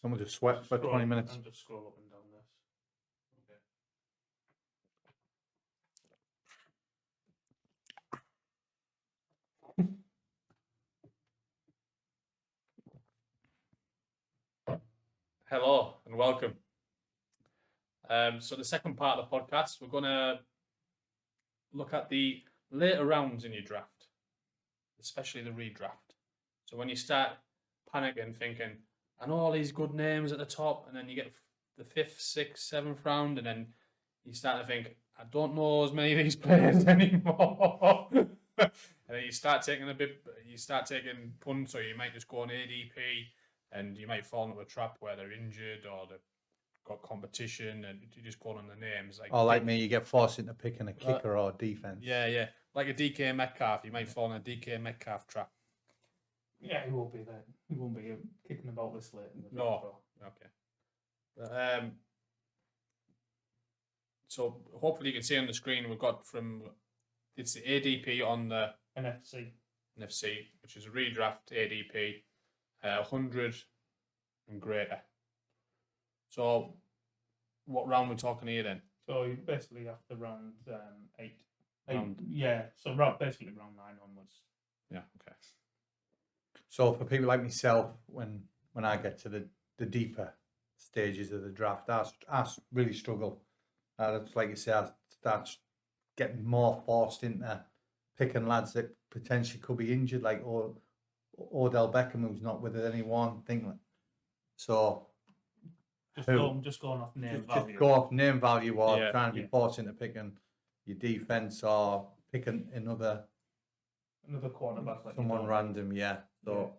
I'm just sweat for 20 minutes. And just scroll up and down this. Okay. Hello and welcome. So the second part of the podcast, we're going to look at the later rounds in your draft, especially the redraft. So when you start panicking, thinking, I know all these good names at the top, and then you get the 5th, 6th, 7th round, and then you start to think, I don't know as many of these players anymore. And then you start taking punts, or you might just go on ADP, and you might fall into a trap where they're injured or they've got competition, and you just go on the names. Like me, you get forced into picking a kicker or defense. Yeah. Like a DK Metcalf, you might fall in a DK Metcalf trap. Yeah, he won't be there. He won't be kicking about this late in the draft. No. Okay. So hopefully you can see on the screen we've got it's the ADP on the NFC, which is a redraft ADP, 100 and greater. So what round are we talking here then? So you basically after round 8. So basically round 9 onwards. Yeah, okay. So for people like myself, when I get to the deeper stages of the draft, I really struggle. That's like you say, I start getting more forced into picking lads that potentially could be injured, like Odell Beckham, who's not with anyone. So just going off name value. Just go off name value, or trying to be forced into picking your defense or picking another cornerback, like someone random. Yeah. So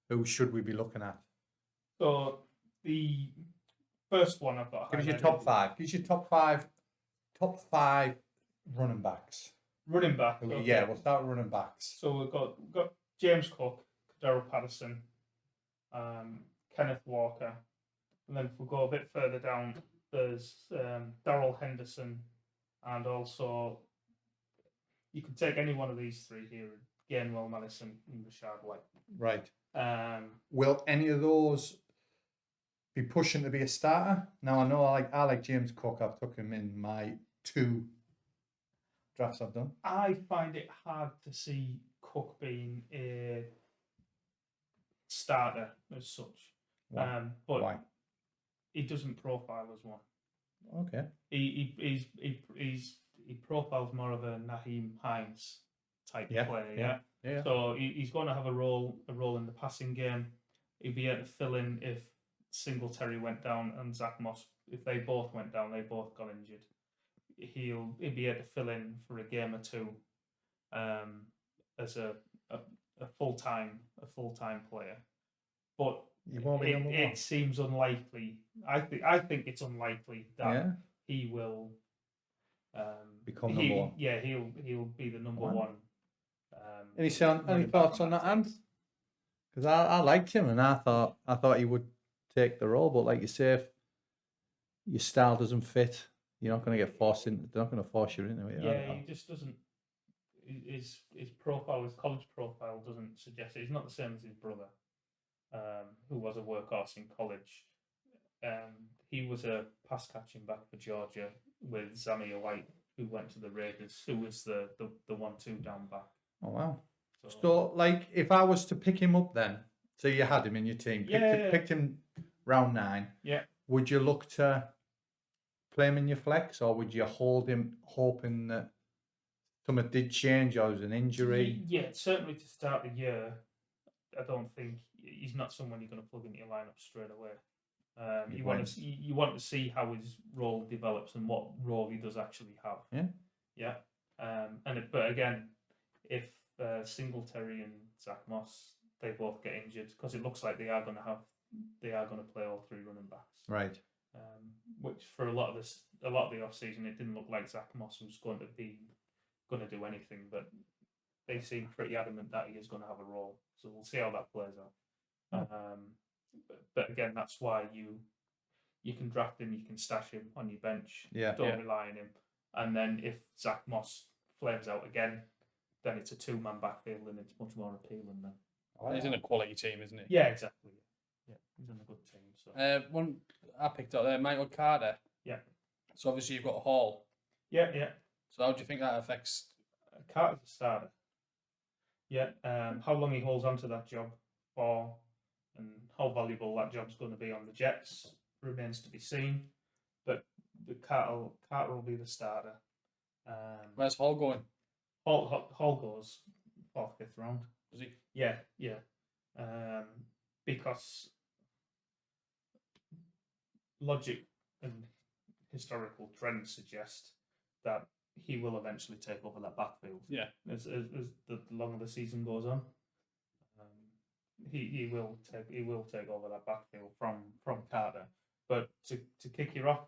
who should we be looking at? So the first one I've got. Give us your top 5. Give us your top five running backs. Running back. Okay. Yeah, we'll start with running backs. So we've got James Cook, Darrell Patterson, Kenneth Walker, and then if we go a bit further down, there's Darrell Henderson, and also you can take any one of these 3 here: Gainwell, Madison, and Rashad White. Right. Will any of those be pushing to be a starter? Now I know I like James Cook. I've took him in my 2 drafts I've done. I find it hard to see Cook being a starter as such. Why? But Why? He doesn't profile as one. Okay. He profiles more of a Naheem Hines type player. Yeah. So he's going to have a role in the passing game. He'd be able to fill in if Singletary went down and Zach Moss, if they both went down, they both got injured. He'd be able to fill in for a game or 2 as a full-time player. But it seems unlikely. I think it's unlikely that he will become number 1. Yeah, he'll be the number 1. Any thoughts on that, Ant? Because I liked him and I thought he would take the role, but like you say, if your style doesn't fit, you're not going to get forced in. They're not going to force you into it. Yeah, he just doesn't. His profile, his college profile, doesn't suggest it. He's not the same as his brother, who was a workhorse in college. He was a pass catching back for Georgia with Zamir White, who went to the Raiders, who was the 1-2 down back. Oh wow! So like, if I was to pick him up, then so you had him in your team, picked him round 9. Yeah. Would you look to play him in your flex, or would you hold him hoping that something did change or was an injury? Yeah, certainly to start the year, I don't think he's not someone you're going to plug into your lineup straight away. You want to see how his role develops and what role he does actually have. Yeah. But again, if Singletary and Zach Moss, they both get injured, because it looks like they are going to play all 3 running backs. Right. Which for a lot of the off season, it didn't look like Zach Moss was going to do anything, but they seem pretty adamant that he is going to have a role. So we'll see how that plays out. But again, that's why you can draft him, you can stash him on your bench. Don't rely on him. And then if Zach Moss flames out again, then it's a 2-man backfield and it's much more appealing then. He's in a quality team, isn't he? Yeah, exactly. Yeah, he's on a good team. So One I picked up there, Michael Carter. Yeah. So obviously you've got Hall. yeah. So how do you think that affects? Carter's a starter. Yeah. How long he holds on to that job for, and how valuable that job's going to be on the Jets remains to be seen. But the Carter will be the starter. Where's Hall going? Hall goes 4th, 5th round. Does he? Yeah. Because logic and historical trends suggest that he will eventually take over that backfield. Yeah. As the longer the season goes on, he will take over that backfield from Carter. But to kick you off,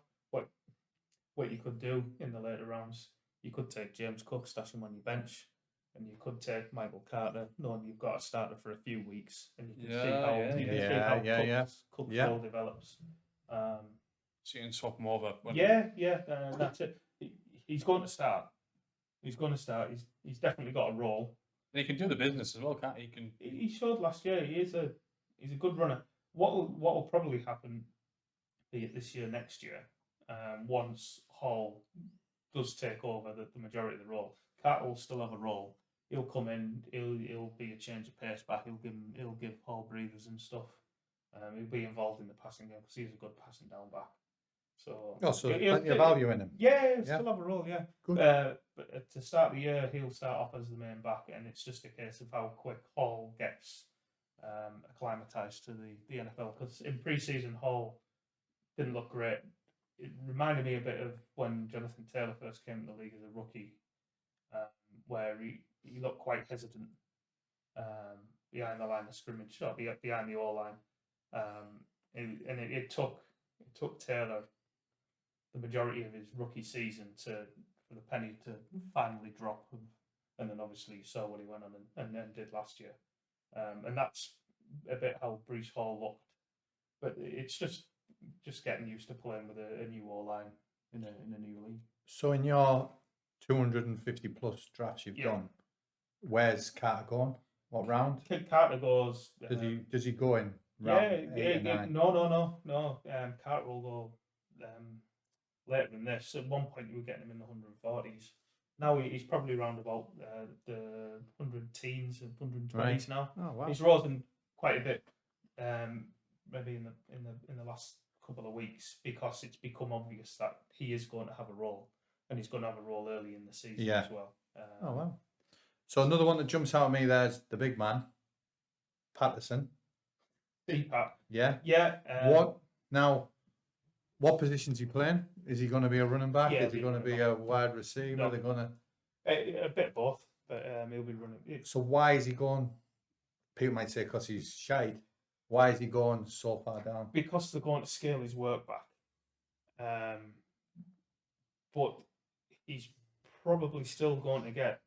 what you could do in the later rounds, you could take James Cook, stash him on your bench, and you could take Michael Carter, knowing you've got a starter for a few weeks, and you can see how Cook's role develops. So you can swap him over. That's it. He's going to start. He's definitely got a role. And he can do the business as well, can't he? He showed last year. He's a good runner. What will probably happen, be it this year, next year, once Hall does take over the majority of the role. Carter will still have a role. He'll come in. He'll be a change of pace back. He'll give Hall breathers and stuff. He'll be involved in the passing game because he's a good passing down back. So plenty of value in him. Yeah, he'll still have a role. Yeah, good. But to start the year, he'll start off as the main back, and it's just a case of how quick Hall gets acclimatized to the NFL. Because in pre-season, Hall didn't look great. It reminded me a bit of when Jonathan Taylor first came to the league as a rookie, where he looked quite hesitant behind the line of scrimmage, or behind the O-line. And it took Taylor the majority of his rookie season for the penny to finally drop, and then obviously you saw what he went on and then did last year, and that's a bit how Breece Hall looked. But it's just getting used to playing with a new O-line in a new league. So in your 250 plus drafts you've done, where's Carter going? What round? Carter goes. Does he go in round 8 or 9? No. Carter will go later than this. At one point, you were getting him in the 140s. Now he's probably around about the 100 teens and 120s now. Oh wow! He's risen quite a bit, maybe in the last couple of weeks, because it's become obvious that he is going to have a role, and he's going to have a role early in the season as well. Oh wow! So another one that jumps out at me there's the big man, Patterson. Pat. Yeah. Yeah. What position's he playing? Is he going to be a running back? Yeah, Is he going to be a wide receiver? No. They're going to A bit of both, but he'll be running. So why is he going? People might say because he's shite. Why is he going so far down? Because they're going to scale his work back. But he's probably still going to get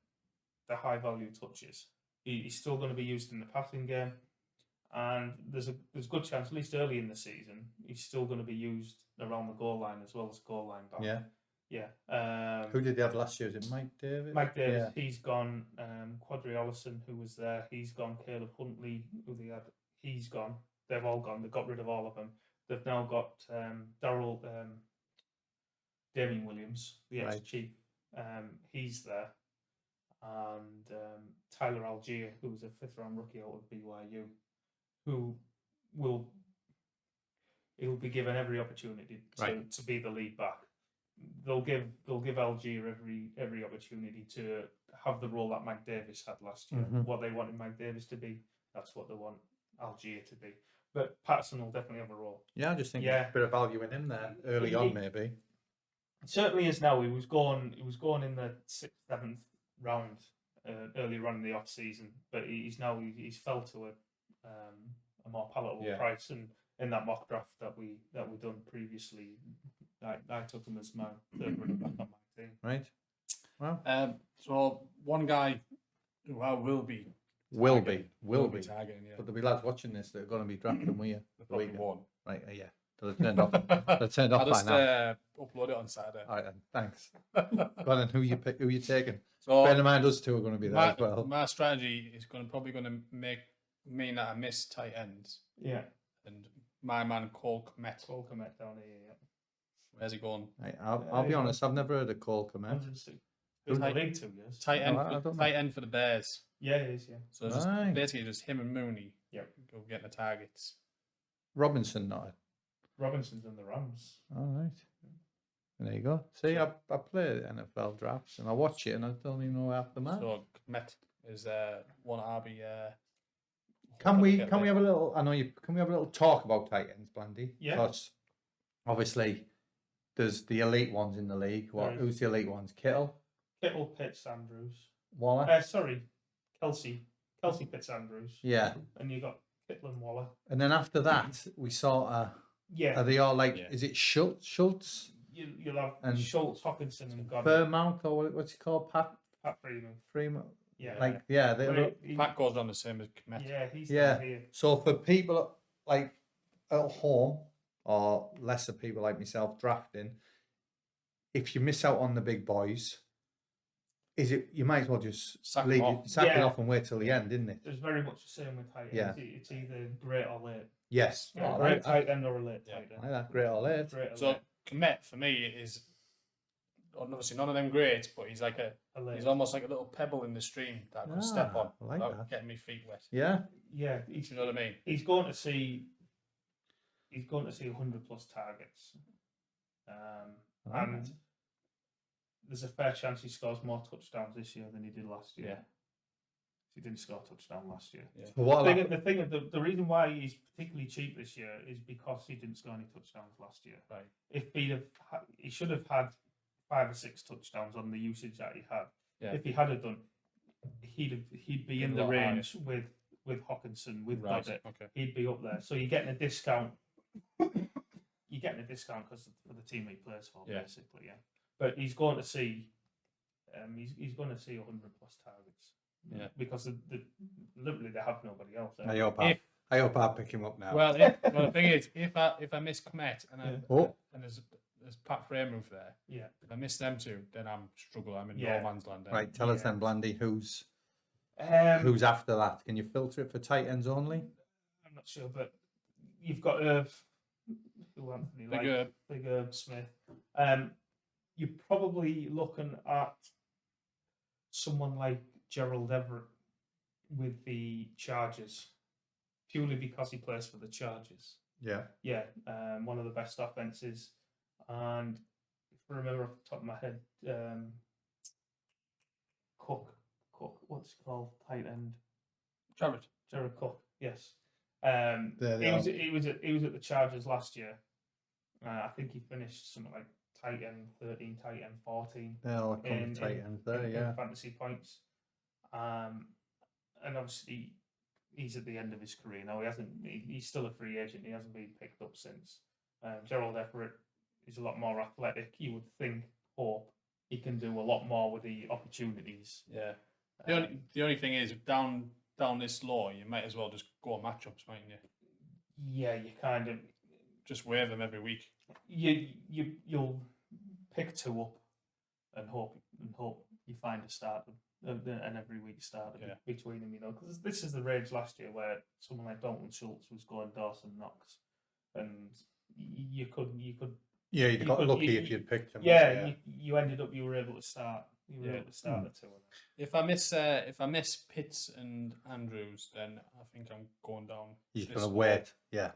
the high value touches. He's still going to be used in the passing game, and there's a good chance, at least early in the season, he's still going to be used around the goal line as well as goal line back. Yeah. Who did they have last year? Is it Mike Davis? Mike Davis, he's gone. Quadri Allison, who was there, he's gone. Caleb Huntley, who they had, he's gone. They've all gone. They got rid of all of them. They've now got Damien Williams, the ex-chief. He's there. And Tyler Algier, who was a 5th-round rookie out of BYU, he'll be given every opportunity to be the lead back. They'll give Algier every opportunity to have the role that Mike Davis had last year. Mm-hmm. What they wanted Mike Davis to be, that's what they want Algier to be. But Patterson will definitely have a role. Yeah, I just think there's a bit of value in him there early on, maybe. It certainly is now. He was going in the 6th, 7th round earlier on in the off season, but he's fell to a more palatable price. And in that mock draft that we done previously, I took him as my 3rd running back on my team. Right. Well, so one guy who I will be targeting, targeting, but there'll be lads watching this that are going to be drafting him with you. They probably won't. Right, yeah. They're turned off. They're turned off by now. Upload it on Saturday. All right, then. Thanks. Go on, then. Who you taking? So bear in mind, us two are going to be there as well. My strategy is probably going to mean that I miss tight ends. Yeah. and my man Cole Kmet. Cole Komet down here. Yeah. Where's he going? I'll be Yeah. honest, I've never heard of Cole Komet. 106. He was in the Tight- league 2 years. Tight end, I don't know. tight end for the Bears. Yeah, he is. Yeah. So it's just Right. basically just him and Mooney. Yep. Go getting the targets. Robinson, not it. Robinson's in the Rams. All right. And there you go. See, I play NFL drafts and I watch it and I don't even know half the man. So Kmet is one of RB. Can we have a little? I know you. Can we have a little talk about tight ends, Blandy? Yeah. Because obviously, there's the elite ones in the league. What? There is. Who's the elite ones? Kittle, Kittle, Pitts, Andrews. Waller. Sorry, Kelsey, Pitts, Andrews. Yeah. And you got Kittle and Waller. And then after that, we sort of. Yeah. Are they all like? Yeah. Is it Schultz, You'll have And Schultz, Hawkinson, and Godwin. Fairmount, or what's he called? Pat Pat Freeman. Freeman. Yeah. Like they But look. Pat goes on the same as Kmet. Yeah, he's Yeah. down here. So for people like at home or lesser people like myself drafting, if you miss out on the big boys, is it you might as well just Sack 'em leave off. it, sack it Yeah. off and wait till the end, isn't it? There's very much the same with tight ends. Yeah. It's either great or late. Yes. Yeah, I great like that. tight end or a late Yeah. tight end. I like that. Great or late. Great or So late. Kmet for me is obviously none of them great, but he's like A late. he's almost like a little pebble in the stream that I can step Ah, on I like without that. getting my feet wet. Yeah. Yeah, Do you know what I mean? he's going to see 100 plus targets. I like And that. there's a fair chance he scores more touchdowns this year than he did last year. Yeah. He didn't score a touchdown last year. So what The reason why he's particularly cheap this year is because he didn't score any touchdowns last year. Right. If he should have had 5 or 6 touchdowns on the usage that he had. Yeah. If he had have done, he'd be in a the lot higher. range with Hawkinson, with Right. Goddard. Okay. He'd be up there. So you're getting a discount. You're getting a discount because for the team he plays for, Yeah. basically. Yeah. But he's going to see. He's going to see 100 plus targets. Yeah. Because literally they have nobody else. I hope I pick him up now. Well, the thing is, if I miss Kmet and and there's Pat Freeman there, Yeah. if I miss them two, then I'm struggling. I'm in Yeah. no man's land. Then. right, tell us Yeah. then, Blandy, who's Who's after that? Can you filter it for tight ends only? I'm not sure, but you've got who Anthony Big like Herb. Big Herb Smith. You're probably looking at someone like Gerald Everett with the Chargers, purely because he plays for the Chargers. Yeah. Yeah, one of the best offenses, and if I remember off the top of my head, Cook, what's he called? Tight end. Jared Cook. Yes. There they are. He was at the Chargers last year. I think he finished something like tight end 13, tight end 14 They're all coming tight ends there, yeah. in fantasy points. And obviously he's at the end of his career now. He's still a free agent. He hasn't been picked up since. Gerald Everett is a lot more athletic. You would hope he can do a lot more with the opportunities. Yeah. The only thing is down this low, you might as well just go on matchups, mightn't you? Yeah, you kind of Just waive them every week. you'll pick 2 up and hope you find a starter and every week starter Yeah. between them, because this is the range last year where someone like Dalton Schultz was going Dawson Knox, and you could Yeah, you'd You got could- lucky you- if you'd picked him. you ended up you were able to start the 2 of them. If I miss Pitts and Andrews, then I think I'm going down. You're this going to low. wait. Yeah.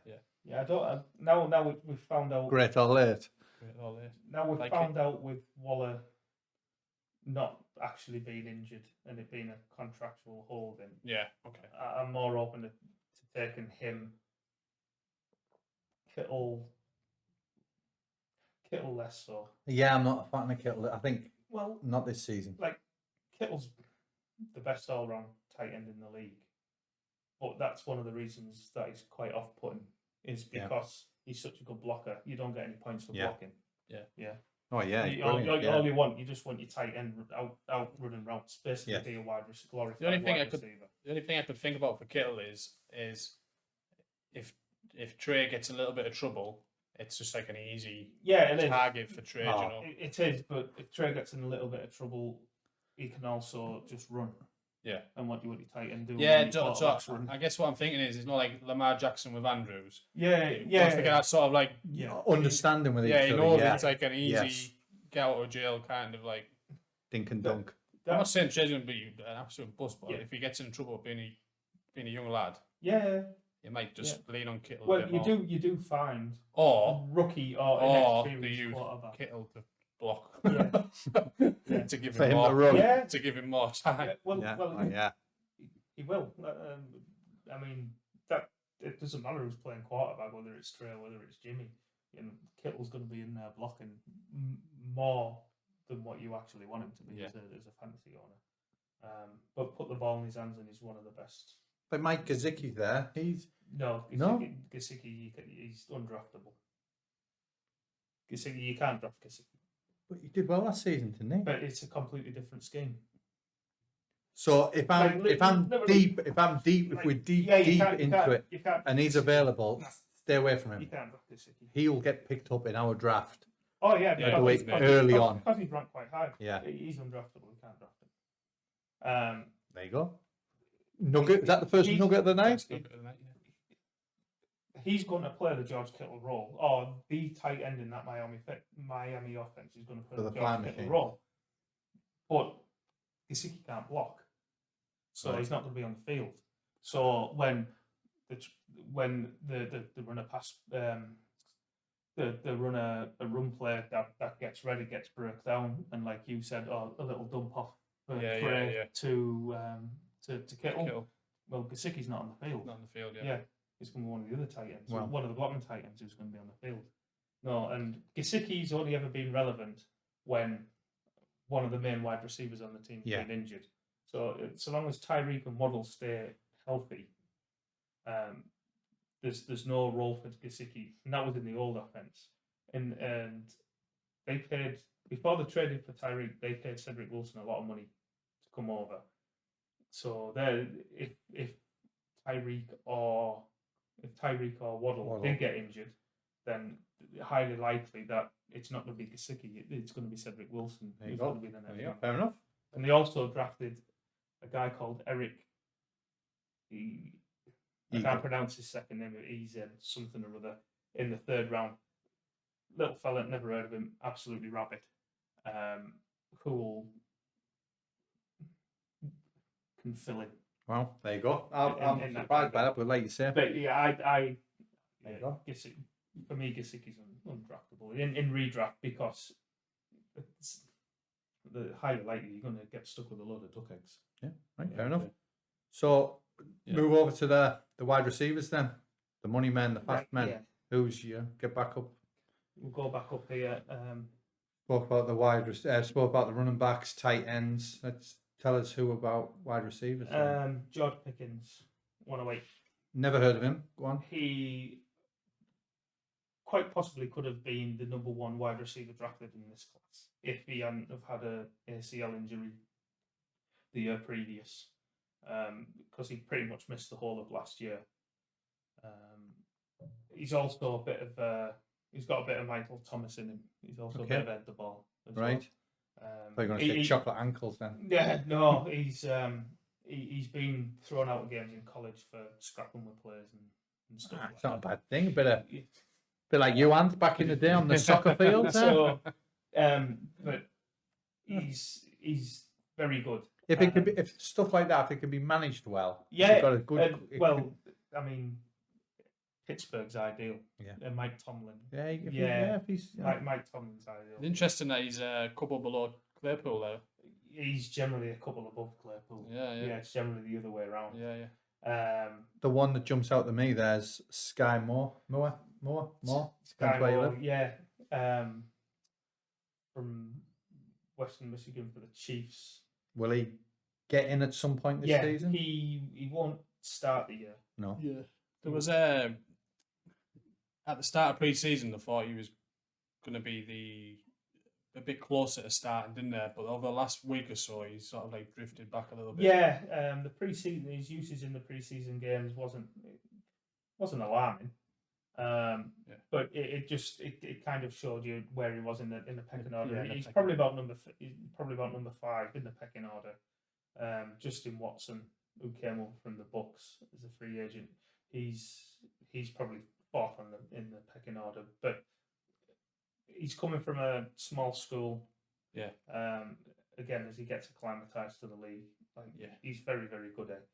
Yeah, I don't now we've found out Great or late. Great all day. now we've Like found out with Waller not actually being injured and it being a contractual holding. Yeah. Okay. I'm more open to taking him. Kittle less so. Yeah, I'm not a fan of Kittle. I think Well, not this season. like Kittle's the best all-round tight end in the league, but that's one of the reasons that he's quite off-putting is Yeah. because he's such a good blocker. You don't get any points for Yeah. blocking. Yeah. Oh, yeah. he's All brilliant, yeah. you want, you just want your tight end out running routes, basically Yeah. be a wide receiver, glorified The only thing wide I could- receiver. The only thing I could think about for Kittle is if Trey gets a little bit of trouble, it's just like an easy Yeah, it is. target for Trey. Oh. You know. It is, but if Trey gets in a little bit of trouble, he can also just run. Yeah. And what you want your tight end doing. Yeah, when your quarterback's running. I guess what I'm thinking is, it's not like Lamar Jackson with Andrews. Yeah. I was thinking that sort of like, Understanding with each yeah, he other. knows Yeah. it's like an easy Yes. get out of jail kind of like. Dink and dunk. I'm not saying Trey's going to be an absolute bust, but Yeah. if he gets in trouble being a young lad, Yeah. you might just lean on Kittle a Well, bit you more. do find Or rookie or they inexperienced use quarterback. Kittle to block. Yeah. To give For him him to more. run. Yeah. To give him more time. Well, Yeah. well, Oh, yeah. he will. I mean, that it doesn't matter who's playing quarterback, whether it's Trey, whether it's Jimmy. You know, Kittle's going to be in there blocking more than what you actually want him to be as a fantasy owner. But put the ball in his hands, and he's one of the best. But Mike Gesicki there, he's Gesicki, he's undraftable. Gesicki, you can't draft Gesicki. but he did well last season, didn't he? But it's a completely different scheme. So if I'm deep, if we're deep into it, and he's available, stay away from You him. can't draft Gesicki. He'll get picked up in our draft. Oh yeah, early on. because he's ranked quite high. Yeah. He's undraftable. You can't draft him. There you go. Nugget, is that the first nugget of the night? He's going to play the George Kittle role, or the tight end in that Miami offense is going to play the George Kittle role. But Gesicki can't block, so he's not going to be on the field. So when the runner pass, the runner a run play that gets ready gets broke down, and like you said, a little dump off to Kittle. Well, Gesicki's not on the field. Not on the field, Yeah, he's going to be one of the other tight ends. Well. One of the blocking tight ends who's going to be on the field. No, and Gesicki's only ever been relevant when one of the main wide receivers on the team has been injured. So long as Tyreek and Waddle stay healthy, there's no role for Gesicki, and that was in the old offense. And they paid, before they traded for Tyreek, they paid Cedric Wilson a lot of money to come over. So if Tyreek or Waddle did get injured, then highly likely that it's not going to be Gesicki. It's going to be Cedric Wilson who's going to be the next one. Fair enough. And they also drafted a guy called Eric. I can't pronounce his second name. He's something or other in the third round. Little fella, never heard of him. Absolutely rapid. Who can fill in. Well, there you go. I'm surprised by that, but like you say. But yeah, There you go. For me, Gesicki's undraftable in redraft because it's highly likely you're going to get stuck with a load of duck eggs. Yeah, right, fair enough. So move over to the wide receivers then. The money men, the fast men. Yeah. Who's get back up? We'll go back up here. Spoke about the spoke about the running backs, tight ends. Let's tell us who about wide receivers. Judd Pickens, 108. Never heard of him. Go on. He quite possibly could have been the number one wide receiver drafted in this class if he hadn't have had a ACL injury the year previous, because he pretty much missed the whole of last year. He's also a bit of he's got a bit of Michael Thomas in him. He's also a bit of Ed the Ball as right. Well. They're going to say chocolate ankles then. Yeah, no, he's been thrown out of games in college for scrapping with players and stuff. It's not a bad thing. A bit like you, Ant, back in the day on the soccer field. So, but he's very good. If it could be, if stuff like that, if it can be managed well. Yeah, you've got a good. I mean, Pittsburgh's ideal. Yeah. And Mike Tomlin. If he's Mike Tomlin's ideal. It's interesting that he's a couple below Claypool there. He's generally a couple above Claypool. Yeah. It's generally the other way around. Yeah. The one that jumps out to me there's Sky Moore. Sky Moore, yeah. From Western Michigan for the Chiefs. Will he get in at some point this season? He won't start the year. No. Yeah. There was at the start of pre-season, I thought he was going to be a bit closer to starting, didn't there? But over the last week or so, he's sort of like drifted back a little bit. Yeah, the pre-season, his usage in the pre-season games wasn't alarming. But it kind of showed you where he was in the pecking order. Yeah, he's probably about number 5 in the pecking order. Justin Watson, who came over from the Bucks as a free agent, he's probably fourth in the pecking order, but he's coming from a small school. Yeah. Again, as he gets acclimatized to the league, he's very, very good at.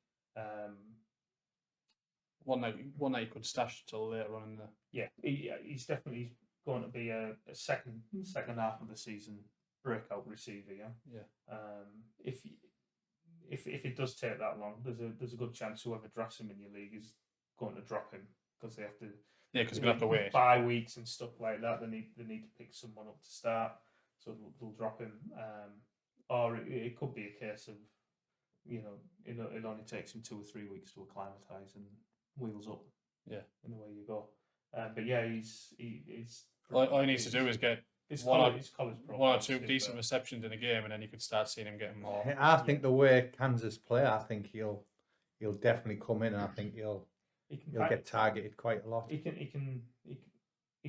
One that you could stash till later on in the. Yeah, he's definitely going to be a second half of the season breakout receiver. Yeah. If it does take that long, there's a good chance whoever drafts him in your league is going to drop him because they have to. Yeah, because we're gonna have to wait. Bye weeks and stuff like that. They need to pick someone up to start, so they'll drop him. Or it could be a case of, it only takes him 2 or 3 weeks to acclimatise and wheels up. Yeah, and away you go. But yeah, he's all he needs to do is get his one college or two decent receptions in a game, and then you could start seeing him getting more. I think the way Kansas play, I think he'll definitely come in, and I think he'll get targeted quite a lot. He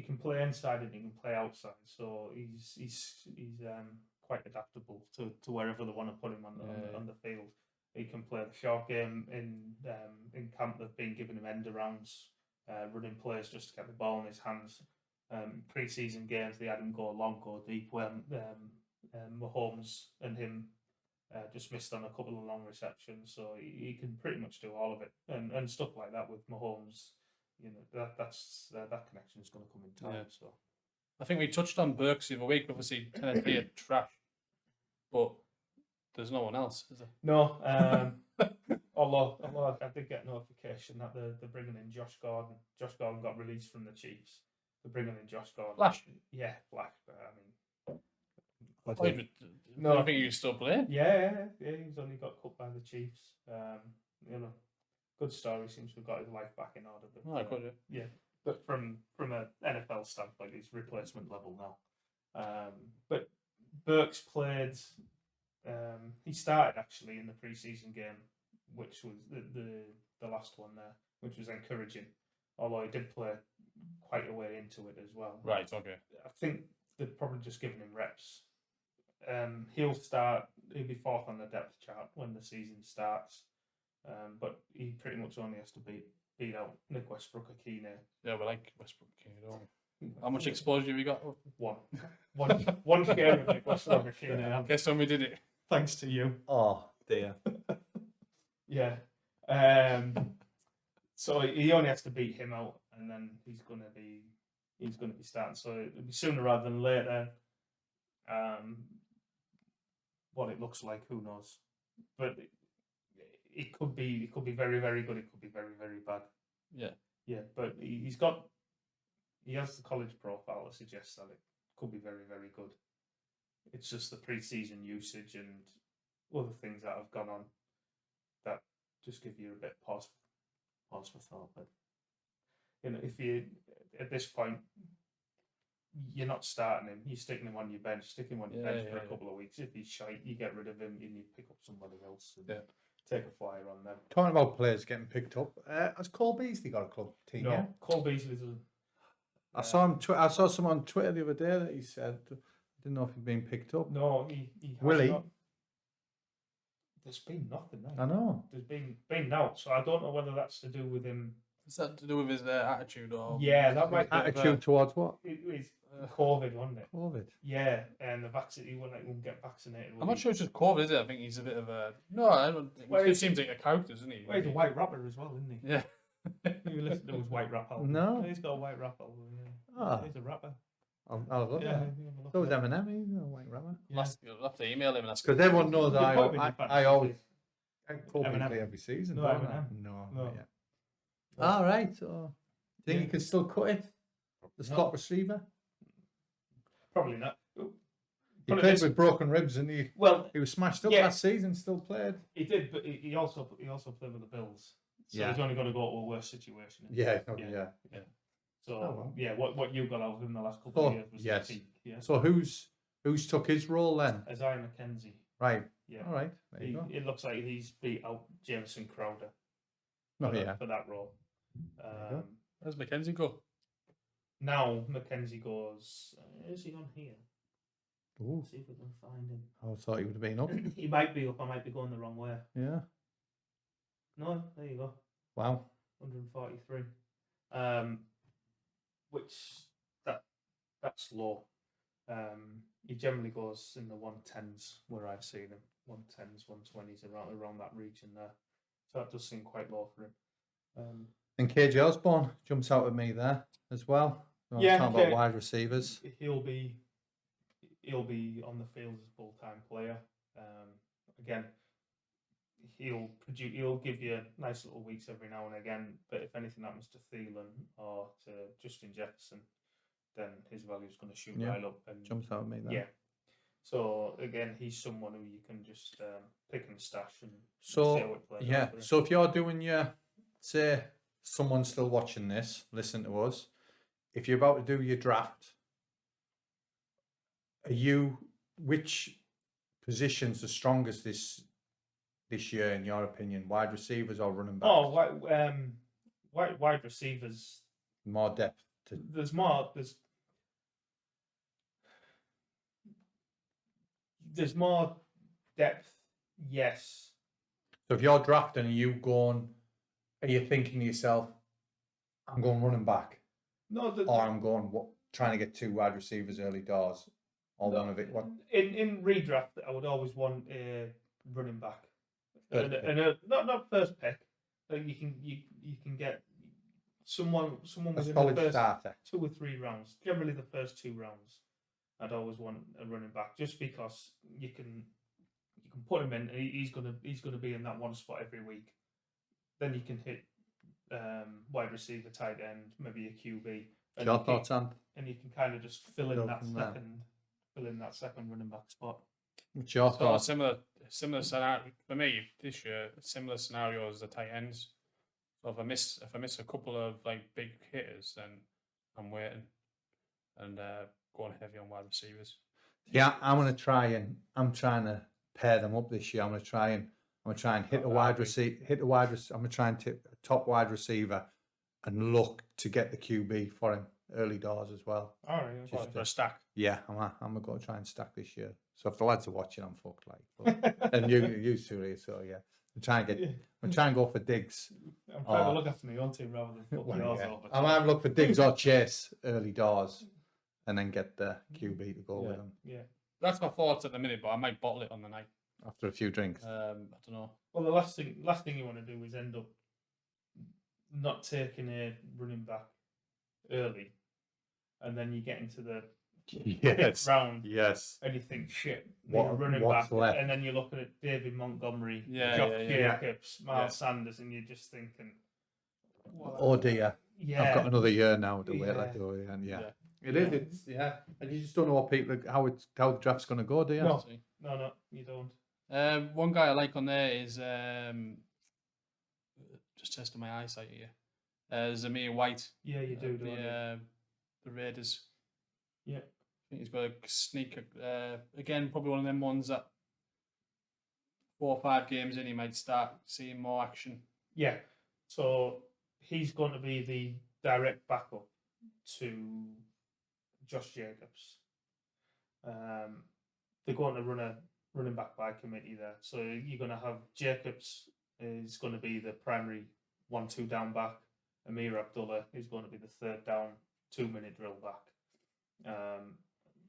can play inside and he can play outside, so he's quite adaptable to wherever they want to put him on the field. He can play the short game in camp. They've been giving him end arounds, running plays just to get the ball in his hands. Pre-season games, they had him go long, go deep when Mahomes and him just missed on a couple of long receptions. So he can pretty much do all of it, and stuff like that with Mahomes. That connection is going to come in time. Yeah. So I think we touched on Burks the other week. Obviously, Tennessee are trash, but there's no one else, is there? no. Although I did get notification that they're bringing in Josh Gordon. Josh Gordon got released from the Chiefs. They're bringing in Josh Gordon. Flash. Yeah, Flash. But I think he's still playing. Yeah. He's only got cut by the Chiefs. Good story. Seems to have got his life back in order. But, Good. Yeah, but from an NFL standpoint, he's replacement level now. But Burks played. He started actually in the preseason game, which was the last one there, which was encouraging. Although he did play quite a way into it as well. Right. Okay. I think they've probably just given him reps. He'll be fourth on the depth chart when the season starts. But he pretty much only has to beat out Nick Westbrook-Akine. Yeah, we like Westbrook-Akine, don't we? How much exposure have you got? One share of Nick Westbrook-Akine. Guess when we did it. Thanks to you. Oh dear. Yeah. So he only has to beat him out, and then he's going to be starting. So it'll be sooner rather than later. What it looks like, who knows? But it could be very, very good. It could be very, very bad. Yeah. But he has the college profile that suggests that it could be very, very good. It's just the pre-season usage and other things that have gone on that just give you a bit pause for thought. But if you at this point you're not starting him, you're sticking him on your bench, for a couple of weeks. If he's shite, you get rid of him and you pick up somebody else and take a flyer on them. Talking about players getting picked up, has Cole Beasley got a club team? No, yet? Cole Beasley doesn't. I saw him. I saw someone on Twitter the other day that he said, I didn't know if he'd been picked up. No, he Will he? not. There's been nothing. I know. There's been no. So I don't know whether that's to do with him. Is that to do with his attitude or? Yeah, that might be. Attitude towards what? It was COVID, wasn't it? COVID. Yeah, and the vaccine. He wouldn't get vaccinated. I'm not sure it's just COVID, is it? I think he's a bit of a. No, I don't. He seems like a character, doesn't he? Well, he's a white rapper as well, isn't he? Yeah. You listen to his white rap album. No. He's got a white rap album. Yeah. Oh. He's a rapper. I'll look at it. So was Eminem. He's a white rapper. You'll have to email him and ask. Because everyone knows You put him in your I always. fantasy I Cole Eminem. Beasley every season. No, don't Eminem. I? No. No. Yeah. All right. So, think Yeah. you can still cut it? The slot receiver. Probably not. He played with broken ribs and he was smashed up Yeah. last season. Still played. He did, but he also played with the Bills. So Yeah. he's only going to go to a worse situation. Yeah. Yeah. Yeah. So Oh, well. What you got out of him the last couple of years was yes. the peak. Yeah. So who's took his role then? Isaiah McKenzie. Right. Yeah. All right. There you go. It looks like he's beat out Jameson Crowder Oh yeah. for that role. you go. Where's Mackenzie go? Now McKenzie goes. Is he on here? Ooh, See if we can find him. I thought he would have been up. He might be up. I might be going the wrong way. Yeah. No, there you go. Wow. 143. Which that's low. He generally goes in the 110s where I've seen him. 110s, 120s, around that region there. So that does seem quite low for him. And KJ Osborne jumps out at me there as well. Yeah, Talking about wide receivers. He'll be on the field as a full-time player. Again, he'll give you nice little weeks every now and again. But if anything happens to Thielen or to Justin Jefferson, then his value is going to shoot right up. And Jumps out at me there. yeah. So again, he's someone who you can just pick and stash and see So how it plays yeah. out for him. So if you're doing your, say, someone's still watching this, listen to us. If you're about to do your draft, which position's the strongest this year in your opinion? Wide receivers or running backs? Oh, wide receivers. More depth. There's more depth. Yes. So if you're drafting, are you thinking to yourself, I'm going running back, No, or I'm going trying to get 2 wide receivers early doors, or one of it? What? In redraft, I would always want a running back, First not first pick. Like you can get someone A within solid the first starter. 2 or 3 rounds. Generally, the first 2 rounds, I'd always want a running back, just because you can put him in. And he's gonna be in that one spot every week. Then you can hit wide receiver, tight end, maybe a QB. Your thoughts, Ant? And you can kind of just fill in Go that from there. second running back spot. What's your So thoughts? similar scenario for me this year. Similar scenario as the tight ends. So if I miss a couple of like big hitters, then I'm waiting and going heavy on wide receivers. Yeah, I'm trying to pair them up this year. I'm gonna try and hit a wide receiver. I'm gonna try and tip a top wide receiver, and look to get the QB for him early doors as well. All right, Just For a stack. Yeah, I'm gonna try and stack this year. So if the lads are watching, I'm fucked like. And you two here, so yeah. I'm trying to go for Diggs. I'm trying to look after my own team rather than fuck yours Yeah. over. I might look for Diggs or Chase early doors, and then get the QB to go with them Yeah. That's my thoughts at the minute, but I might bottle it on the night. after a few drinks. I don't know. Well, the last thing you want to do is end up not taking a running back early, and then you get into the fifth round Yes. and you think, shit, need a running what's back, left? and then you're looking at David Montgomery, Yeah, Josh yeah. Jacobs, Miles Sanders, and you're just thinking, Oh dear. yeah, I've got another year now to wait. Yeah. Like, do it, and yeah. Yeah. It is. It's and you just don't know what how the draft's going to go, do you? No. no, you don't. One guy I like on there is just testing my eyesight here. Zamir White. Yeah, you do, don't you? The Raiders. Yeah. I think he's got a sneaker. Again, probably one of them ones that 4 or 5 games in, he might start seeing more action. Yeah. So he's going to be the direct backup to Josh Jacobs. They're going to run a running back by committee there. So you're going to have Jacobs is going to be the primary 1-2 down back. Amir Abdullah is going to be the third down 2-minute drill back.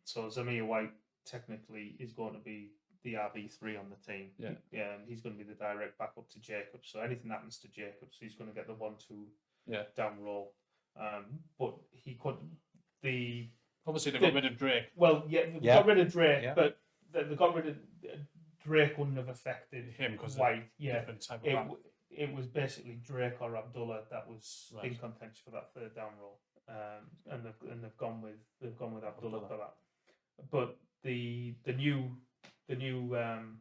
So Zamir White technically is going to be the RB3 on the team. Yeah. He's going to be the direct backup to Jacobs. So anything happens to Jacobs, he's going to get the 1-2 down roll. But he could Obviously they got rid of Drake. Well, they got rid of Drake, but they got rid of Drake. Wouldn't have affected Him because White. Yeah, different type of back. it was basically Drake or Abdullah that was Right. in contention for that third down roll, and they've gone with Abdullah for that. But the new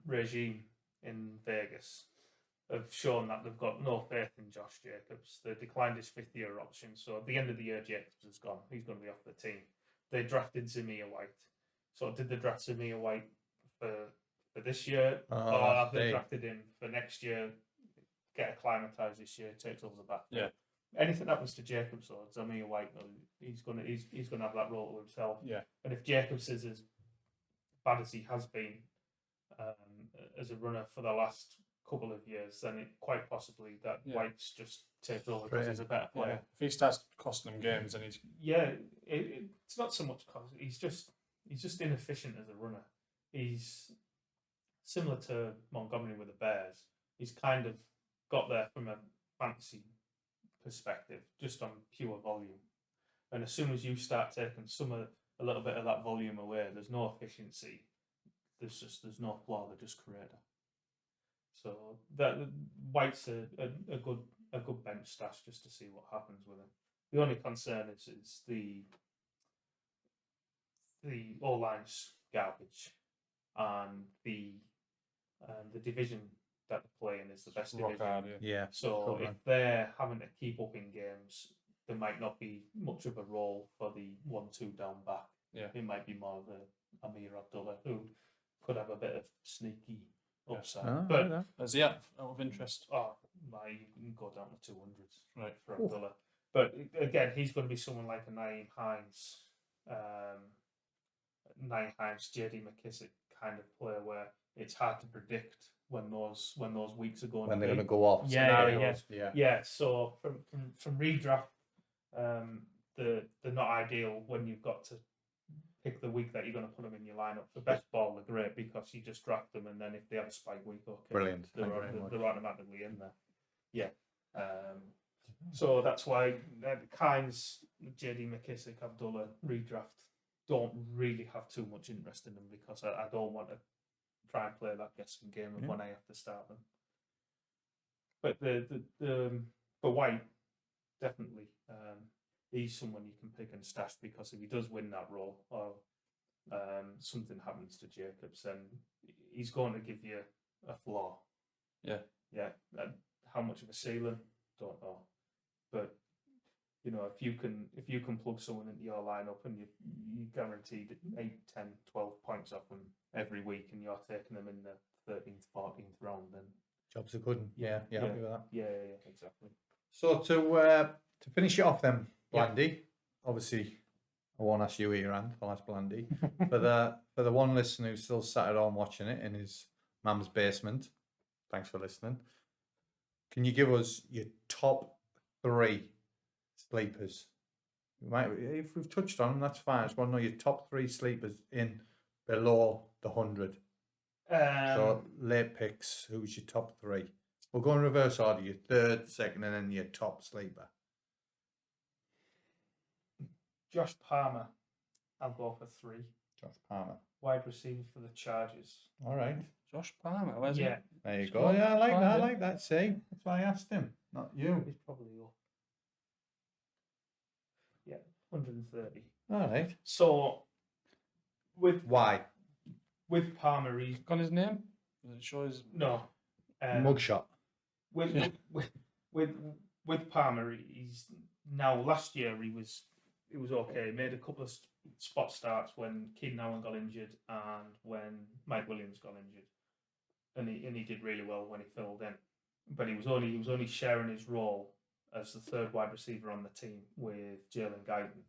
regime in Vegas have shown that they've got no faith in Josh Jacobs. They declined his 5th-year option, so at the end of the year, Jacobs is gone. He's going to be off the team. They drafted Zamir White. So did they draft Zamir White for this year, or have they drafted him for next year? Get acclimatized this year, takes over the back. Yeah. Anything happens to Jacobs or Zamir White, he's gonna have that role to himself. Yeah. And if Jacobs is as bad as he has been as a runner for the last couple of years, then it quite possibly that White's just take over because he's a better player. Yeah. If he starts costing them games, then he's It's not so much cost. He's just inefficient as a runner. He's similar to Montgomery with the Bears. He's kind of got there from a fantasy perspective, just on pure volume. And as soon as you start taking a little bit of that volume away, there's no efficiency. There's no flow. They're just creator. So that White's a good bench stash just to see what happens with him. The only concern is the O-line's garbage, and the division that they're playing is the best division. hard, Yeah. So if they're having to keep up in games, there might not be much of a role for the 1-2 down back. Yeah. It might be more of a Amir Abdullah, who could have a bit of sneaky upside. Oh, but right, As yet, out of interest. you can go down to 200s Right. for Abdullah. But again, he's going to be someone like a Naeem Hines, JD McKissick kind of player, where it's hard to predict when those weeks are going. when they're be. going to go off. Yeah. Yeah. Yeah, so from redraft, they're not ideal when you've got to pick the week that you're going to put them in your lineup. For best ball, they're great because you just draft them, and then if they have a spike week, okay, Brilliant. they're, Thank you very much. they're automatically in there. Yeah. So that's why Kynes, JD McKissick, Abdullah redraft don't really have too much interest in them, because I don't want to try and play that guessing game of when I have to start them. But for White, definitely, he's someone you can pick and stash, because if he does win that role, or something happens to Jacobs, then he's going to give you a flaw. Yeah. How much of a ceiling? Don't know. But if you can plug someone into your lineup and you guaranteed 8, 10, 12 points off them every week, and you're taking them in the 13th, 14th round, then Jobs are good. Yeah. Happy with that. yeah, exactly. So to finish it off then, Blandy, obviously I won't ask you either, Rand, I'll ask Blandy. for the one listener who's still sat at home watching it in his mum's basement, thanks for listening. Can you give us your top 3 sleepers? If we've touched on them, that's fine. I just want to know your top 3 sleepers in below the 100. So late picks, who's your top 3? We'll go in reverse order, your third, second, and then your top sleeper. Josh Palmer, I'll go for 3. Josh Palmer. Wide receiver for the Chargers. All right. Josh Palmer, where's Yeah, There you Just go. go on, Yeah, I like find that. I it. like that. See, that's why I asked him, not you. he's probably up. Yeah, 130. All right. So Why? with Palmer, he's got his name? Does it show his... no. Mugshot. With Palmer, he's now. Last year he was okay. He made a couple of spot starts when Keenan Allen got injured and when Mike Williams got injured, and he did really well when he filled in. But he was only sharing his role as the third wide receiver on the team with Jalen Guyton,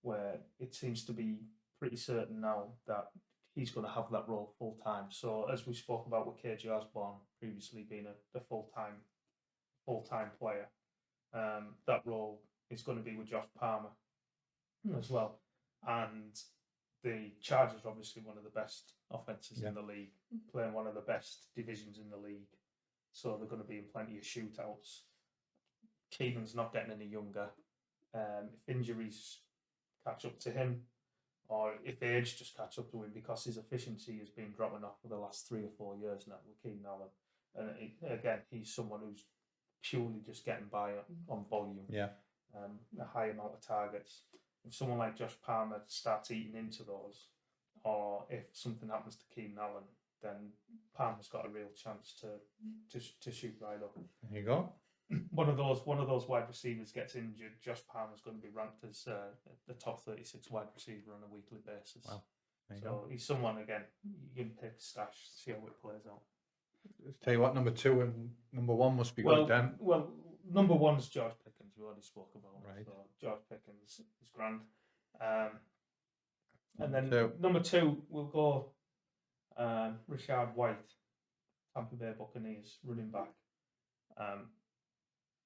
where it seems to be pretty certain now that he's going to have that role full time. So as we spoke about with KJ Osborne previously being a full time player, that role is going to be with Josh Palmer as well. And the Chargers are obviously one of the best offenses in the league, playing one of the best divisions in the league. So they're going to be in plenty of shootouts. Keenan's not getting any younger. If injuries catch up to him, or if age just catch up to him, because his efficiency has been dropping off for the last 3 or 4 years now with Keenan Allen. And again, he's someone who's purely just getting by on volume. Yeah. A high amount of targets. If someone like Josh Palmer starts eating into those, or if something happens to Keenan Allen, then Palmer's got a real chance to shoot right up. There you go. One of those wide receivers gets injured, Josh Palmer's going to be ranked as the top 36 wide receiver on a weekly basis. Wow. There you So go. he's someone, again, you can pick, stash, see how it plays out. Tell you what, number 2 and number 1 must be Well, good then. well, number 1 is George Pickens. We already spoke about. Right. So George Pickens is grand. And then So- number 2, we'll go Rashad White, Tampa Bay Buccaneers, running back.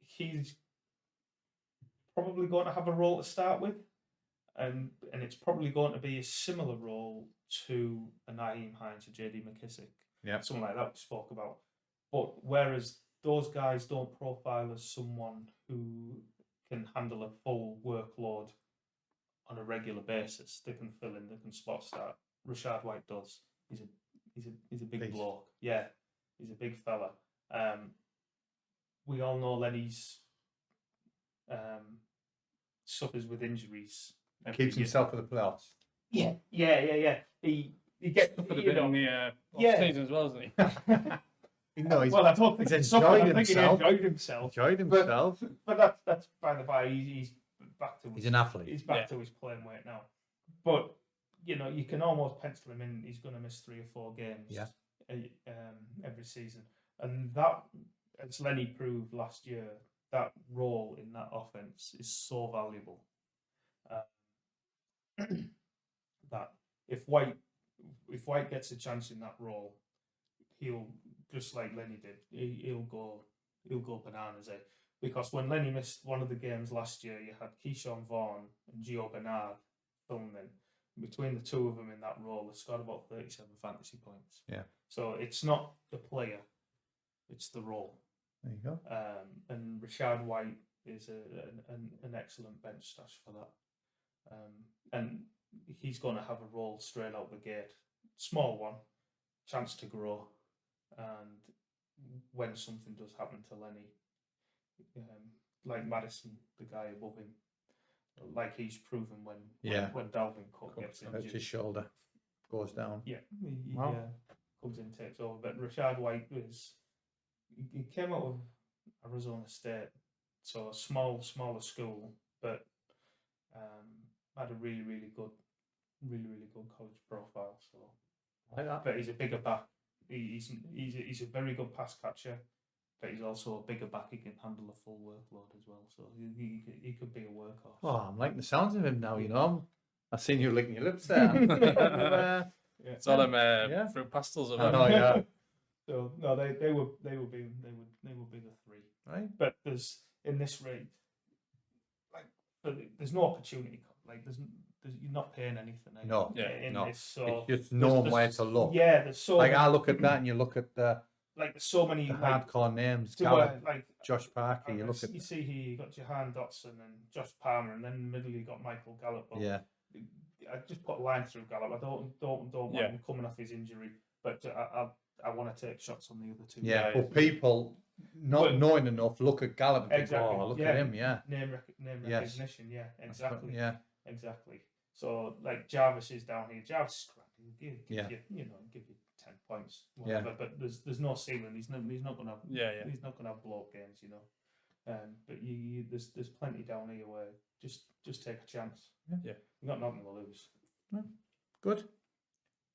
He's probably going to have a role to start with, and it's probably going to be a similar role to a Naeem Hines or J.D. McKissick, something like that we spoke about. But whereas those guys don't profile as someone who can handle a full workload on a regular basis, they can fill in, they can spot start. Rashad White does. He's a big bloke. Yeah, he's a big fella. We all know Lenny's suffers with injuries. Keeps himself for the playoffs. Yeah. He gets Suffered a bit in the off season as well, isn't he? No, well, I don't think he's he enjoyed suffered. I think he himself. enjoyed himself. Enjoyed himself. But that's by the by. He's back to. He's an athlete. He's back to his playing weight now. But you know, you can almost pencil him in. He's going to miss 3 or 4 games. Yeah. Every season, and that, as Lenny proved last year, that role in that offense is so valuable. That if White gets a chance in that role, he'll, just like Lenny did, he'll go bananas. Because when Lenny missed one of the games last year, you had Keyshawn Vaughn and Gio Bernard filming. Between the two of them in that role, they scored about 37 fantasy points. Yeah. So it's not the player, it's the role. There you go. And Rashad White is an excellent bench stash for that. And he's going to have a role straight out the gate. Small one, chance to grow. And when something does happen to Lenny, like Madison, the guy above him, like he's proven when Dalvin Cook gets injured, his shoulder goes down. he comes in, takes over. But Rashad White he came out of Arizona State, so a smaller school, but had a really good college profile. So, Like that. but he's a bigger back. He's a very good pass catcher. But he's also a bigger back. He can handle a full workload as well. So he could be a workhorse. Oh, I'm liking the sounds of him now. You know, I've seen you licking your lips there. It's all them fruit pastels of them. Oh yeah. So no, they would be the 3. Right. But there's in this rate, there's no opportunity. Like there's you're not paying anything. No. In No. this, so it's just knowing where to look. Yeah, there's so I look at that and you look at the there's so many hardcore names. Gallup, Josh Parker. You look at. You see here you got Jahan Dotson and Josh Palmer, and then in the middle you got Michael Gallup. Yeah. I just put a line through Gallup. I don't want him coming off his injury, but I want to take shots on the other 2 Yeah, guys. but people not knowing enough look at Gallup and think, Exactly. look at him, Name recognition, exactly. Yeah. Exactly. So like Jarvis is down here. Jarvis is scrappy. Give you 10 points, whatever. But there's no ceiling. He's not gonna have he's not gonna have blow up games, you know. But there's plenty down here where just take a chance. Yeah. You got nothing to lose. Good.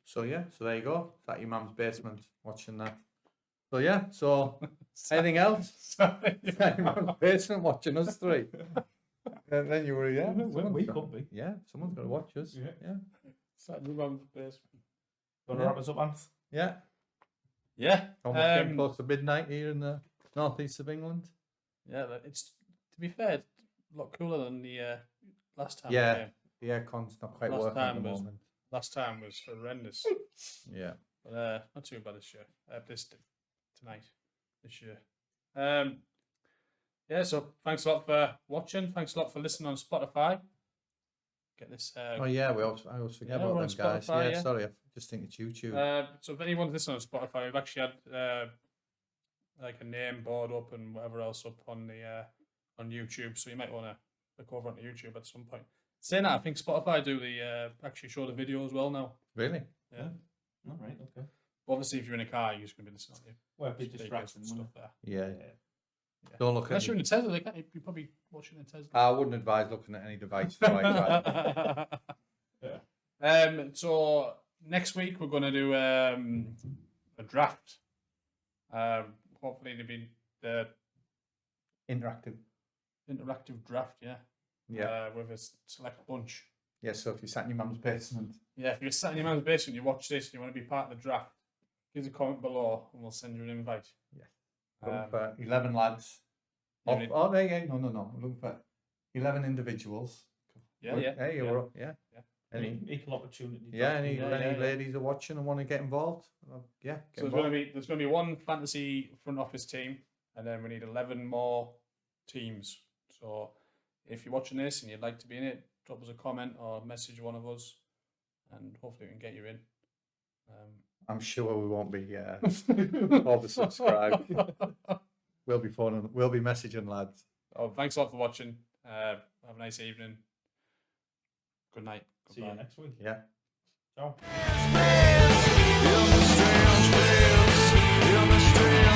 So there you go. Is that your mum's basement watching that? So anything else? Your mum's basement watching us 3. And then you were we could be. Yeah, someone's got to watch us. Yeah. Sat in my mum's basement. Want to wrap us up, Anth? Yeah. Yeah. Almost getting close to midnight here in the northeast of England. Yeah, it's to be fair, it's a lot cooler than the last time. Yeah. The aircon's not quite Last working at the time was- moment. Last time was horrendous. Yeah. But not too bad this year. Tonight, this year. So thanks a lot for watching. Thanks a lot for listening on Spotify. Get this. I always forget we're about on them guys. Spotify, Yeah, sorry, I just think it's YouTube. So if anyone's listening on Spotify, we've actually had like a name board up and whatever else up on the on YouTube. So you might want to look over onto YouTube at some point. Saying that, I think Spotify do the actually show the video as well now. Really? Yeah. All right. Okay. Obviously, if you're in a car, you're just going to be listening on you. Well, it'd be Speakers distracting, and wouldn't stuff there. Yeah. Yeah. Don't look at Unless you're in a Tesla, they can't. You're probably watching a Tesla. I wouldn't advise looking at any device. Right. So next week we're going to do a draft. Hopefully it'll be the Interactive. interactive draft. Yeah. Yeah. With a select bunch. Yeah, so if you sat in your mum's basement, Yeah, if you're sat in your man's basement, you watch this, and you want to be part of the draft, give us a comment below, and we'll send you an invite. looking Um, for 11 lads. you Oh, need- oh, there you go. No. I'm looking for 11 individuals. yeah, Look, yeah. Hey, yeah. you're up. Yeah. Yeah. Any, Equal opportunity. yeah, draft. any, Yeah, any yeah. ladies are watching and want to get involved? Yeah, get So involved. there's gonna be one fantasy front office team, and then we need 11 more teams. So if you're watching this and you'd like to be in it, drop us a comment or message one of us, and hopefully we can get you in. I'm sure we won't be oversubscribed. We'll be phoning, we'll be messaging lads. Oh, thanks a lot for watching. Have a nice evening. Good night. See you next week. Yeah. Ciao. In the strange place, in the strange